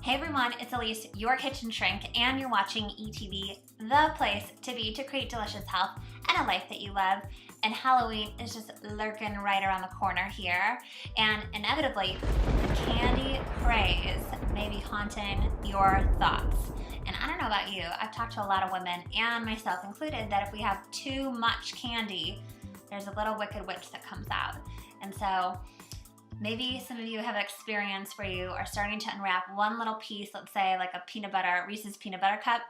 Hey everyone, it's Elyse, your kitchen shrink, and you're watching ETV, the place to be to create delicious health and a life that you love. And Halloween is just lurking right around the corner here. And inevitably, the candy craze may be haunting your thoughts. And I don't know about you, I've talked to a lot of women, and myself included, that if we have too much candy, there's a little wicked witch that comes out. And so, maybe some of you have experience where you are starting to unwrap one little piece, let's say like a Reese's peanut butter cup,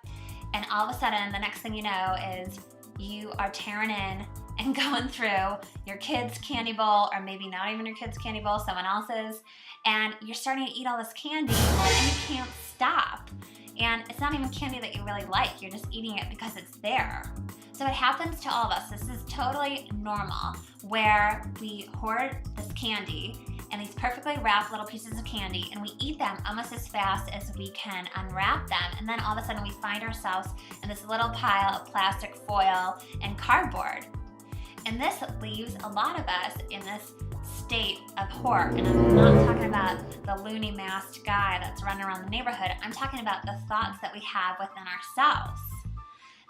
and all of a sudden the next thing you know is you are tearing in and going through your kid's candy bowl, or maybe not even your kid's candy bowl, someone else's, and you're starting to eat all this candy and you can't stop. And it's not even candy that you really like, you're just eating it because it's there. So it happens to all of us. This is totally normal, where we hoard this candy and these perfectly wrapped little pieces of candy, and we eat them almost as fast as we can unwrap them, and then all of a sudden we find ourselves in this little pile of plastic foil and cardboard. And this leaves a lot of us in this state of horror. And I'm not talking about the loony masked guy that's running around the neighborhood. I'm talking about the thoughts that we have within ourselves.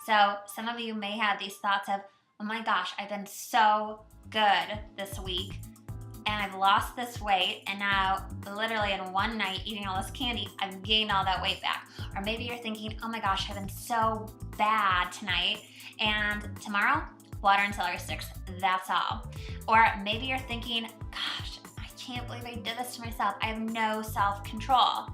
So some of you may have these thoughts of, oh my gosh, I've been so good this week, and I've lost this weight, and now literally in one night eating all this candy, I've gained all that weight back. Or maybe you're thinking, oh my gosh, I've been so bad tonight, and tomorrow, water and celery sticks, that's all. Or maybe you're thinking, gosh, I can't believe I did this to myself. I have no self-control.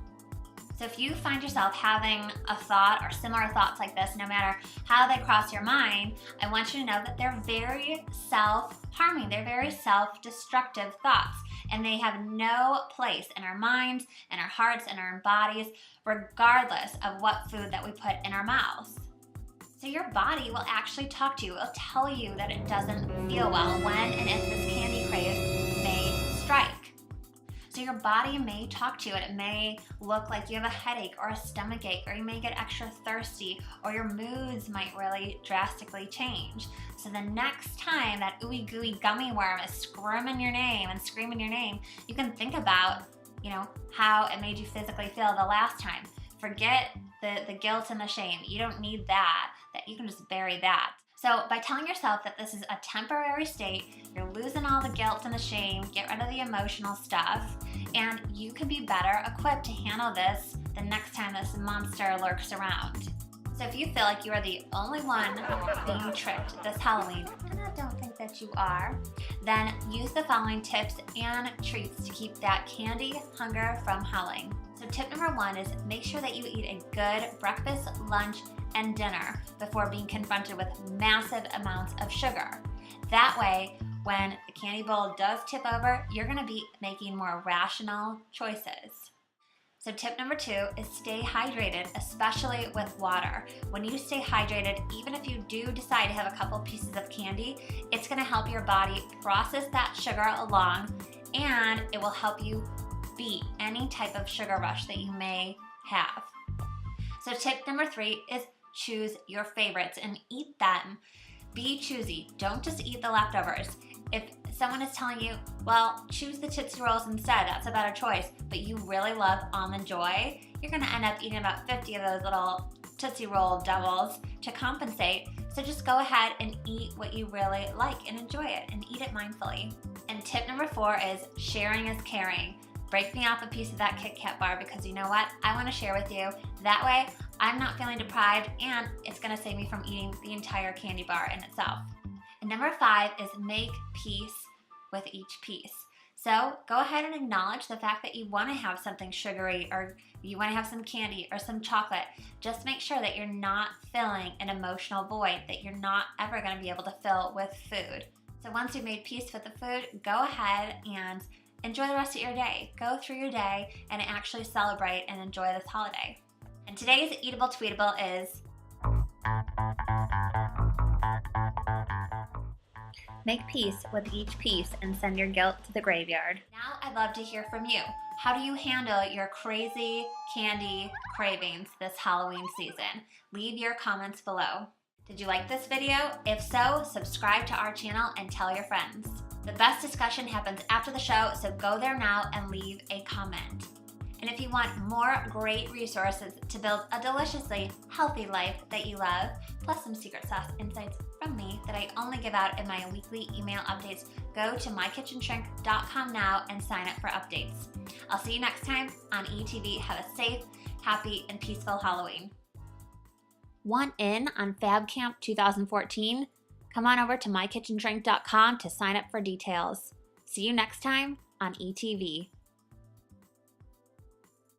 So if you find yourself having a thought or similar thoughts like this, no matter how they cross your mind, I want you to know that they're very self-harming. They're very self-destructive thoughts, and they have no place in our minds, in our hearts, in our bodies, regardless of what food that we put in our mouths. So your body will actually talk to you. It'll tell you that it doesn't feel well when and if this candy craze may strike. So your body may talk to you, and it may look like you have a headache or a stomach ache, or you may get extra thirsty, or your moods might really drastically change. So the next time that ooey gooey gummy worm is screaming your name, you can think about, how it made you physically feel the last time. Forget the guilt and the shame. You don't need that you can just bury that. So by telling yourself that this is a temporary state, you're losing all the guilt and the shame, get rid of the emotional stuff, and you can be better equipped to handle this the next time this monster lurks around. So if you feel like you are the only one being tricked this Halloween, and I don't think that you are, then use the following tips and treats to keep that candy hunger from howling. So tip number 1 is make sure that you eat a good breakfast, lunch, and dinner before being confronted with massive amounts of sugar. That way, when the candy bowl does tip over, you're gonna be making more rational choices. So tip number 2 is stay hydrated, especially with water. When you stay hydrated, even if you do decide to have a couple pieces of candy, it's gonna help your body process that sugar along, and it will help you beat any type of sugar rush that you may have. So tip number 3 is choose your favorites and eat them. Be choosy. Don't just eat the leftovers. If someone is telling you, well, choose the Tootsie Rolls instead, that's a better choice, but you really love Almond Joy, you're gonna end up eating about 50 of those little Tootsie Roll doubles to compensate. So just go ahead and eat what you really like and enjoy it, and eat it mindfully. And tip number 4 is sharing is caring. Break me off a piece of that Kit Kat bar, because you know what? I want to share with you. That way, I'm not feeling deprived, and it's going to save me from eating the entire candy bar in itself. And number 5 is make peace with each piece. So go ahead and acknowledge the fact that you want to have something sugary, or you want to have some candy or some chocolate. Just make sure that you're not filling an emotional void that you're not ever going to be able to fill with food. So once you've made peace with the food, go ahead and enjoy the rest of your day. Go through your day and actually celebrate and enjoy this holiday. And today's Eatable Tweetable is make peace with each piece and send your guilt to the graveyard. Now I'd love to hear from you. How do you handle your crazy candy cravings this Halloween season? Leave your comments below. Did you like this video? If so, subscribe to our channel and tell your friends. The best discussion happens after the show, so go there now and leave a comment. And And if you want more great resources to build a deliciously healthy life that you love, plus some secret sauce insights from me that I only give out in my weekly email updates, go to mykitchenshrink.com now and sign up for updates. I'll see you next time on ETV. Have a safe, happy, and peaceful Halloween. Want in on Fab Camp 2014? Come on over to mykitchenshrink.com to sign up for details. See you next time on ETV.